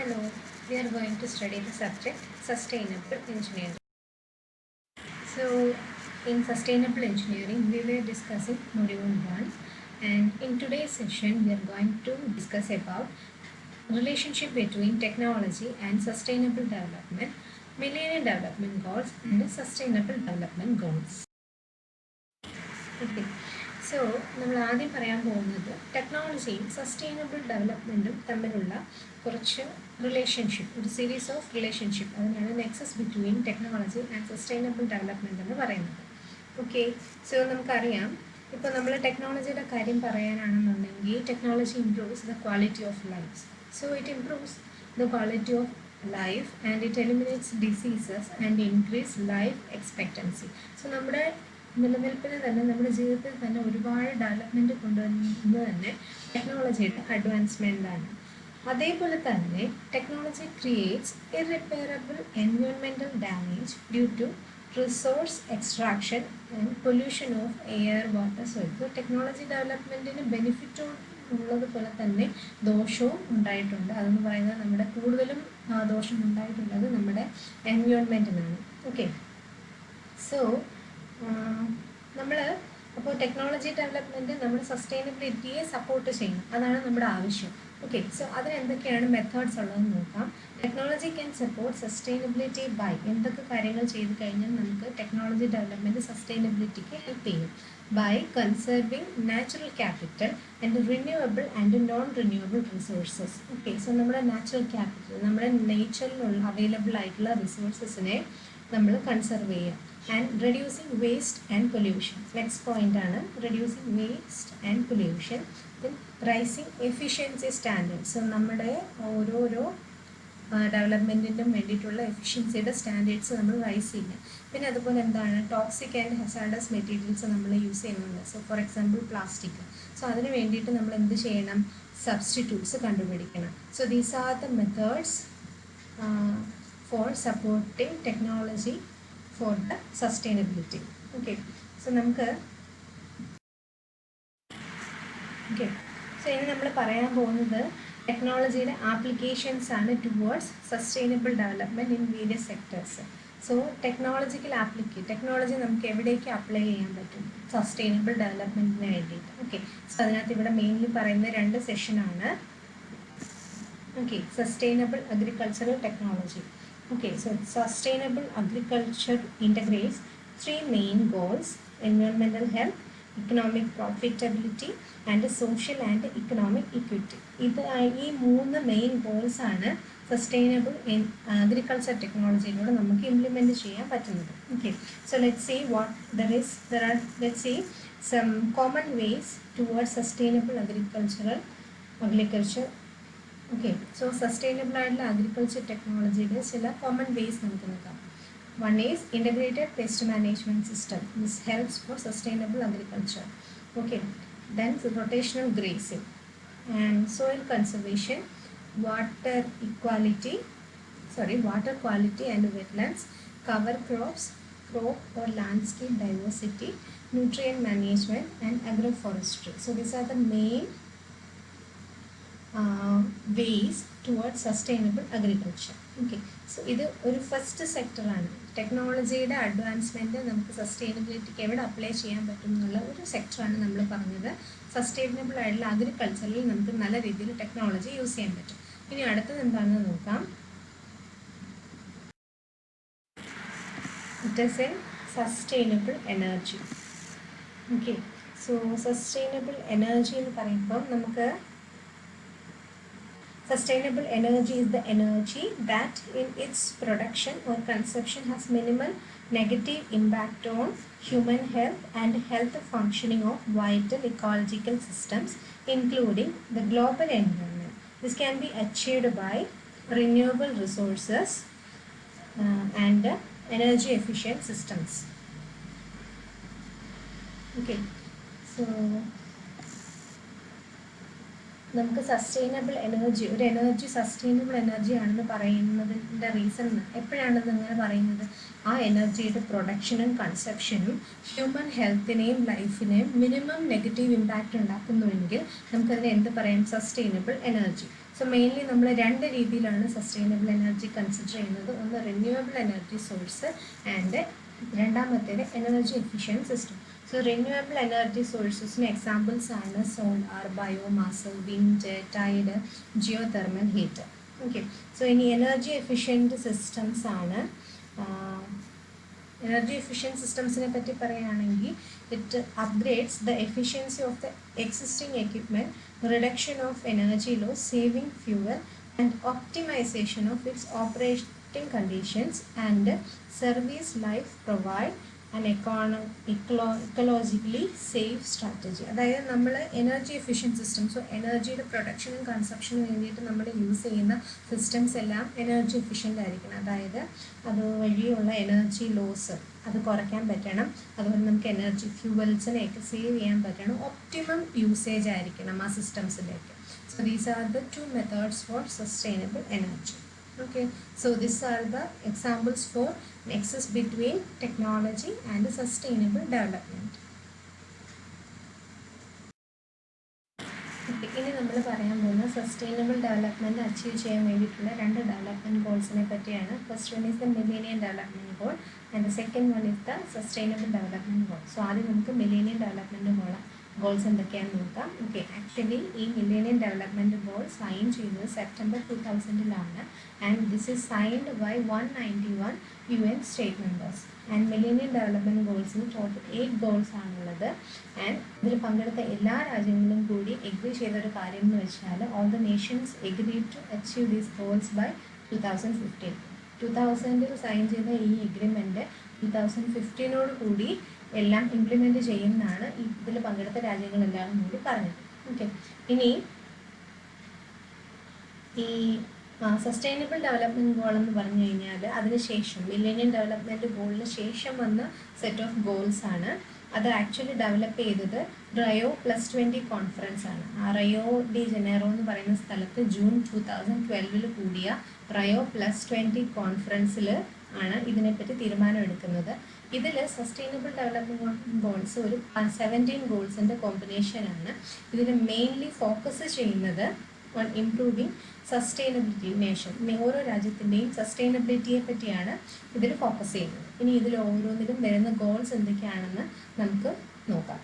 Hello, we are going to study the subject Sustainable Engineering. So, in Sustainable Engineering, we were discussing Module 1, and in today's session, we are going to discuss about relationship between technology and sustainable development, Millennium Development Goals, and Sustainable Development Goals. Okay. So നമ്മൾ ആദ്യം പറയാൻ പോകുന്നത് ടെക്നോളജിയും sustainable ഡെവലപ്മെൻറ്റും തമ്മിലുള്ള കുറച്ച് relationship, ഒരു series of relationship, അതിനാണ് nexus between technology and sustainable development എന്ന് പറയുന്നത്. ഓക്കെ, സോ നമുക്കറിയാം, ഇപ്പോൾ നമ്മൾ ടെക്നോളജിയുടെ കാര്യം പറയാനാണെന്നുണ്ടെങ്കിൽ technology improves the quality of life. So it improves the quality of life and it eliminates diseases and increase life expectancy. So നമ്മുടെ നിലനിൽപ്പിന് തന്നെ, നമ്മുടെ ജീവിതത്തിൽ തന്നെ ഒരുപാട് ഡെവലപ്മെൻറ്റ് കൊണ്ടുവരുന്നത് തന്നെ ടെക്നോളജിയുടെ അഡ്വാൻസ്മെൻ്റാണ്. അതേപോലെ തന്നെ technology creates irreparable environmental damage due to resource extraction and pollution of air, water, soil. So technology ഡെവലപ്മെൻറ്റിന് ബെനിഫിറ്റ് ഉള്ളതുപോലെ തന്നെ ദോഷവും ഉണ്ടായിട്ടുണ്ട്. അതെന്ന് പറയുന്നത് നമ്മുടെ കൂടുതലും ദോഷം ഉണ്ടായിട്ടുള്ളത് നമ്മുടെ എൻവയോൺമെൻറ്റിനാണ്. ഓക്കെ, സോ നമ്മൾ അപ്പോൾ ടെക്നോളജി ഡെവലപ്മെൻറ്റ് നമ്മുടെ സസ്റ്റൈനബിലിറ്റിയെ സപ്പോർട്ട് ചെയ്യണം, അതാണ് നമ്മുടെ ആവശ്യം. ഓക്കെ, സോ അതിനെന്തൊക്കെയാണ് മെത്തേഡ്സ് ഉള്ളതെന്ന് നോക്കാം. Technology can support sustainability by, എന്തൊക്കെ കാര്യങ്ങൾ ചെയ്ത് കഴിഞ്ഞാൽ നമുക്ക് ടെക്നോളജി ഡെവലപ്മെൻറ്റ് സസ്റ്റൈനബിലിറ്റിക്ക് ഹെൽപ്പ് ചെയ്യും. By conserving natural capital and renewable and non renewable resources. Okay, so നമ്മുടെ നാച്ചുറൽ ക്യാപിറ്റൽ, നമ്മുടെ നേച്ചറിലുള്ള അവൈലബിൾ ആയിട്ടുള്ള റിസോഴ്സസിനെ നമ്മൾ കൺസർവ് ചെയ്യുക. And reducing waste and pollution, next point ആണ് reducing waste and pollution. Then rising efficiency standards, so നമ്മുടെ ഓരോരോ ഡെവലപ്മെൻറ്റിനും വേണ്ടിയിട്ടുള്ള എഫിഷ്യൻസിയുടെ സ്റ്റാൻഡേർഡ്സ് നമ്മൾ റൈസ് ചെയ്യുക. പിന്നെ അതുപോലെ എന്താണ് ടോക്സിക് ആൻഡ് ഹസാർഡസ് മെറ്റീരിയൽസ് നമ്മൾ യൂസ് ചെയ്യുന്നുണ്ട്. So for example plastic. So അതിന് വേണ്ടിയിട്ട് നമ്മൾ എന്ത് ചെയ്യണം, സബ്സ്റ്റിറ്റ്യൂട്ട്സ് കണ്ടുപിടിക്കണം. So these are the methods four supporting technology for the sustainability. Okay, so നമുക്ക് സോ ഇനി നമ്മൾ പറയാൻ പോകുന്നത് ടെക്നോളജിയുടെ ആപ്ലിക്കേഷൻസ് ആണ് towards sustainable development in various sectors. So technology നമുക്ക് എവിടേക്ക് അപ്ലൈ ചെയ്യാൻ പറ്റും സസ്റ്റൈനബിൾ ഡെവലപ്മെൻറ്റിന് വേണ്ടിയിട്ട്. ഓക്കെ, സോ അതിനകത്ത് ഇവിടെ മെയിൻലി പറയുന്ന 2 സെഷനാണ്. Okay, sustainable agricultural technology. Okay, so sustainable agriculture integrates 3 main goals: environmental health, economic profitability and social and economic equity. ഇത് ഈ 3 മെയിൻ ഗോൾസ് ആണ് സസ്റ്റൈനബിൾ അഗ്രികൾച്ചർ ടെക്നോളജിയിലൂടെ നമുക്ക് ഇംപ്ലിമെൻറ്റ് ചെയ്യാൻ പറ്റുന്നത്. Okay, so let's see let's see some common ways towards sustainable agriculture. Okay, so sustainable ആയിട്ടുള്ള agriculture ടെക്നോളജിയുടെ ചില കോമൺ വേസ് നമുക്ക് നോക്കാം. One is integrated pest management system. This helps for sustainable agriculture. Okay, then rotational grazing and soil conservation, water quality and wetlands, cover crops, crop or landscape diversity, nutrient management and agroforestry. So these are the main ways towards sustainable agriculture. Okay, so ഇത് ഒരു first സെക്ടറാണ്. ടെക്നോളജിയുടെ advancement നമുക്ക് സസ്റ്റൈനബിലിറ്റിക്ക് എവിടെ apply ചെയ്യാൻ പറ്റും എന്നുള്ള ഒരു സെക്ടറാണ് നമ്മൾ പറഞ്ഞത്. സസ്റ്റൈനബിൾ ആയിട്ടുള്ള അഗ്രികൾച്ചറിൽ നമുക്ക് നല്ല രീതിയിൽ ടെക്നോളജി യൂസ് ചെയ്യാൻ പറ്റും. ഇനി അടുത്തത് എന്താണെന്ന് നോക്കാം. It is A sustainable energy. Okay, so sustainable energy എന്ന് പറയുമ്പം നമുക്ക് sustainable energy is the energy that in its production or consumption has minimal negative impact on human health and health functioning of vital ecological systems including the global environment. This can be achieved by renewable resources and energy efficient systems. Okay, so നമുക്ക് sustainable energy, ഒരു energy sustainable energy ആണെന്ന് പറയുന്നതിൻ്റെ reason എപ്പോഴാണെന്ന് അങ്ങനെ പറയുന്നത്? ആ എനർജിയുടെ പ്രൊഡക്ഷനും കൺസപ്ഷനും human ഹെൽത്തിനെയും ലൈഫിനെയും minimum negative impact ഉണ്ടാക്കുന്നുവെങ്കിൽ നമുക്കതിനെ എന്ത് പറയാം? Sustainable energy. സോ മെയിൻലി നമ്മൾ രണ്ട് രീതിയിലാണ് സസ്റ്റൈനബിൾ എനർജി കൺസിഡർ ചെയ്യുന്നത്. ഒന്ന് റിന്യൂവബിൾ എനർജി സോഴ്സ് ആൻഡ് രണ്ടാമത്തേത് energy efficient system. So renewable energy സോഴ്സസിന് എക്സാമ്പിൾസ് ആണ് solar, biomass, wind, tide, geothermal heat. Okay, so ഇനി എനർജി എഫിഷ്യൻറ്റ് സിസ്റ്റംസ് ആണ്. എനർജി എഫിഷ്യൻറ്റ് സിസ്റ്റംസിനെ പറ്റി പറയുകയാണെങ്കിൽ it upgrades the efficiency of the existing equipment, reduction of energy loss, saving fuel and optimisation of its operating conditions and service life provide and ecologically safe strategy. അതായത് നമ്മൾ energy efficient system, so എനർജിയുടെ പ്രൊഡക്ഷനും കൺസപ്ഷനും വേണ്ടിയിട്ട് നമ്മൾ use ചെയ്യുന്ന systems എല്ലാം energy efficient ആയിരിക്കണം. അതായത് അതുവഴിയുള്ള energy loss അത് കുറയ്ക്കാൻ പറ്റണം. അതുപോലെ നമുക്ക് എനർജി ഫ്യൂവൽസിനെയൊക്കെ സേവ് ചെയ്യാൻ പറ്റണം. ഒപ്റ്റിമം യൂസേജ് ആയിരിക്കണം ആ സിസ്റ്റംസിലേക്ക്. So these are the 2 methods for sustainable energy. Okay, so these are the examples for nexus between technology and sustainable development. Okay, ഇനി നമ്മൾ പറയാൻ പോകുന്ന സസ്റ്റൈനബിൾ ഡെവലപ്മെൻറ്റ് അച്ചീവ് ചെയ്യാൻ വേണ്ടിയിട്ടുള്ള 2 ഡെവലപ്മെൻറ്റ് ഗോൾസിനെ പറ്റിയാണ്. First one is the millennium development goal and the second one is the sustainable development goal. So ആദ്യം നമുക്ക് മില്ലേനിയം ഡെവലപ്മെൻറ്റ് ഗോൾസ് എന്തൊക്കെയാണെന്ന് നോക്കാം. ഓക്കെ, ആക്ച്വലി ഈ മില്ലേനിയം ഡെവലപ്മെൻറ്റ് ഗോൾ സൈൻ ചെയ്യുന്നത് September 2000 and this is signed by 191 UN state members. And millennium development ഗോൾസിന് total 8 goals ആണുള്ളത്. And ഇതിൽ പങ്കെടുത്ത എല്ലാ രാജ്യങ്ങളും കൂടി എഗ്രി ചെയ്തൊരു കാര്യം എന്ന് വെച്ചാൽ all the nations agree to achieve these goals by 2015. 2000 sign ചെയ്ത ഈ എഗ്രിമെൻറ്റ് 2015 കൂടി എല്ലാം ഇംപ്ലിമെൻറ്റ് ചെയ്യുമെന്നാണ് ഇതിൽ പങ്കെടുത്ത രാജ്യങ്ങളെല്ലാം കൂടി പറഞ്ഞത്. ഓക്കെ, ഇനി ഈ സസ്റ്റൈനബിൾ ഡെവലപ്മെൻറ്റ് ഗോൾ എന്ന് പറഞ്ഞു കഴിഞ്ഞാൽ അതിനുശേഷം മില്ലേനിയം ഡെവലപ്മെൻറ്റ് ഗോളിന് ശേഷം വന്ന സെറ്റ് ഓഫ് ഗോൾസ് ആണ്. അത് ആക്ച്വലി ഡെവലപ്പ് ചെയ്തത് റയോ +20 കോൺഫറൻസ് ആണ്. ആ റയോ ഡി ജനേറോ എന്ന് പറയുന്ന സ്ഥലത്ത് ജൂൺ 2012 കൂടിയ റയോ +20 കോൺഫറൻസിൽ ആണ് ഇതിനെപ്പറ്റി തീരുമാനം എടുക്കുന്നത്. ഇതിൽ സസ്റ്റൈനബിൾ ഡെവലപ്മെൻറ്റ് ഗോൾസ് ഒരു 17 ഗോൾസിൻ്റെ കോമ്പിനേഷനാണ്. ഇതിൽ മെയിൻലി ഫോക്കസ് ചെയ്യുന്നത് ഓൺ ഇംപ്രൂവിങ് സസ്റ്റൈനബിലിറ്റി നേഷൻ. ഓരോ രാജ്യത്തിൻ്റെയും സസ്റ്റൈനബിലിറ്റിയെ പറ്റിയാണ് ഇതിൽ ഫോക്കസ് ചെയ്യുന്നത്. ഇനി ഇതിൽ ഓരോന്നിലും വരുന്ന ഗോൾസ് എന്തൊക്കെയാണെന്ന് നമുക്ക് നോക്കാം.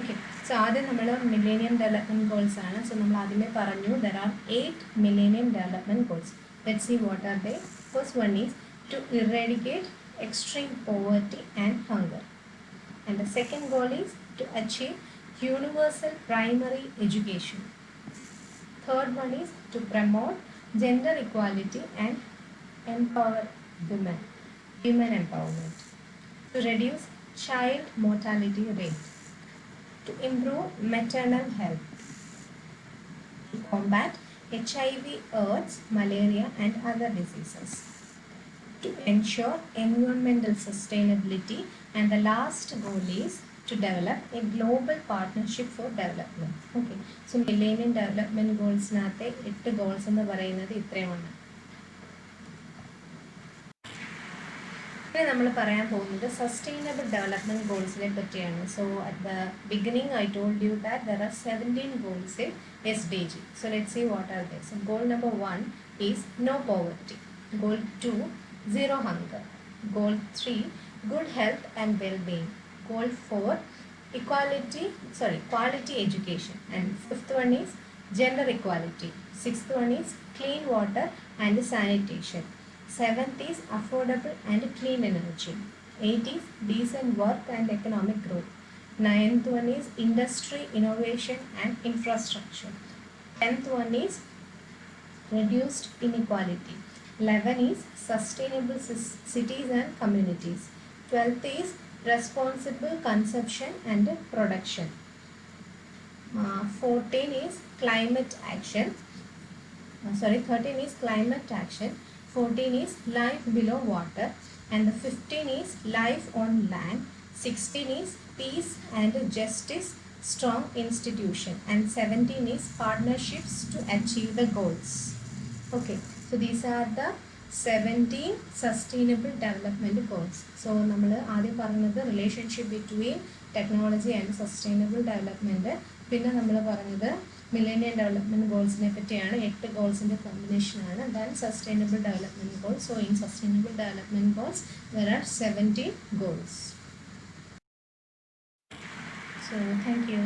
ഓക്കെ, സോ ആദ്യം നമ്മൾ മില്ലേനിയം ഡെവലപ്മെൻറ്റ് ഗോൾസ് ആണ്. സോ നമ്മൾ ആദ്യമേ പറഞ്ഞു there are 8 millennium development goals. Let's see what are they. First one is to eradicate extreme poverty and hunger. And the second goal is to achieve universal primary education. Third one is to promote gender equality and empower human empowerment. To reduce child mortality rate. To improve maternal health. To combat HIV, AIDS, malaria and other diseases. To ensure environmental sustainability, and the last goal is to develop a global partnership for development. Okay, so Millennium Development Goals നാത്തെ 8 goals എന്ന് പറയുന്നത് ഇത്രയുമാണ്. ഇനി നമ്മൾ പറയാൻ പോകുന്നത് sustainable development ഗോൾസിനെ പറ്റിയാണ്. So at the beginning I told you that there are 17 goals in SDG. So let's see what are they. So goal number 1 is no poverty. Goal 2, zero hunger. Goal 3, good health and well-being. Goal 4, quality education. And 5th one is gender equality. 6th one is clean water and sanitation. 7th is affordable and clean energy. 8th is decent work and economic growth. 9th one is industry, innovation and infrastructure. 10th one is reduced inequality. 11 is sustainable cities and communities. 12th is responsible consumption and production. 13 is climate action. 13 is climate action. 14 is life below water. And the 15 is life on land. 16 is peace and justice, strong institution, and 17 is partnerships to achieve the goals. Okay, so these are the 17 sustainable development goals. So നമ്മൾ ആദ്യം പറഞ്ഞത് relationship between technology and sustainable development. പിന്നെ നമ്മൾ പറഞ്ഞത് millennium development ഗോൾസിനെ പറ്റിയാണ്. 8 ഗോൾസിൻ്റെ കോമ്പിനേഷനാണ്. Than sustainable development goals. So in sustainable development goals there are 17 goals. So thank you.